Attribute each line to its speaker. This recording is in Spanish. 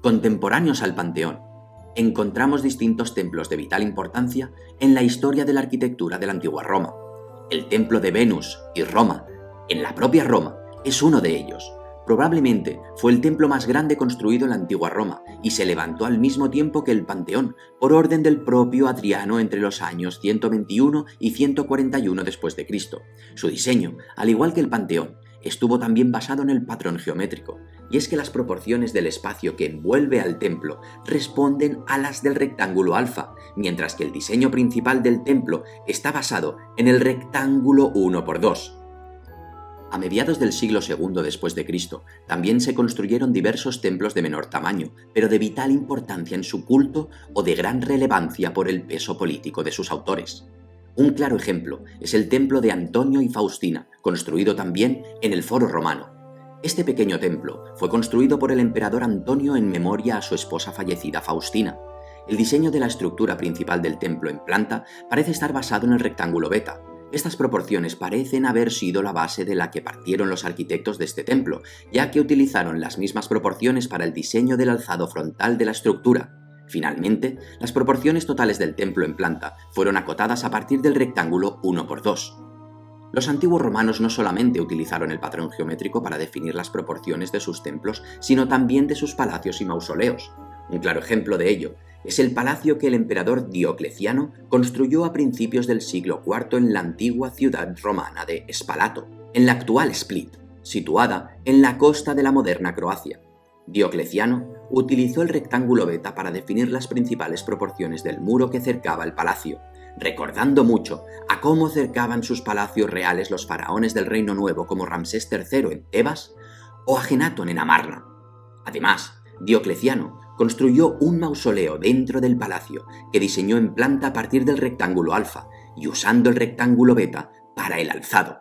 Speaker 1: Contemporáneos al Panteón, encontramos distintos templos de vital importancia en la historia de la arquitectura de la antigua Roma. El templo de Venus y Roma, en la propia Roma, es uno de ellos. Probablemente fue el templo más grande construido en la antigua Roma y se levantó al mismo tiempo que el Panteón, por orden del propio Adriano entre los años 121 y 141 después de Cristo. Su diseño, al igual que el Panteón, estuvo también basado en el patrón geométrico, y es que las proporciones del espacio que envuelve al templo responden a las del rectángulo alfa, mientras que el diseño principal del templo está basado en el rectángulo 1×2. A mediados del siglo II después de Cristo, también se construyeron diversos templos de menor tamaño, pero de vital importancia en su culto o de gran relevancia por el peso político de sus autores. Un claro ejemplo es el templo de Antonio y Faustina, construido también en el Foro Romano. Este pequeño templo fue construido por el emperador Antonio en memoria a su esposa fallecida Faustina. El diseño de la estructura principal del templo en planta parece estar basado en el rectángulo beta. Estas proporciones parecen haber sido la base de la que partieron los arquitectos de este templo, ya que utilizaron las mismas proporciones para el diseño del alzado frontal de la estructura. Finalmente, las proporciones totales del templo en planta fueron acotadas a partir del rectángulo 1×2. Los antiguos romanos no solamente utilizaron el patrón geométrico para definir las proporciones de sus templos, sino también de sus palacios y mausoleos. Un claro ejemplo de ello es el palacio que el emperador Diocleciano construyó a principios del siglo IV en la antigua ciudad romana de Spalato, en la actual Split, situada en la costa de la moderna Croacia. Diocleciano utilizó el rectángulo beta para definir las principales proporciones del muro que cercaba el palacio, recordando mucho a cómo cercaban sus palacios reales los faraones del Reino Nuevo como Ramsés III en Tebas o Ajenatón en Amarna. Además, Diocleciano construyó un mausoleo dentro del palacio que diseñó en planta a partir del rectángulo alfa y usando el rectángulo beta para el alzado.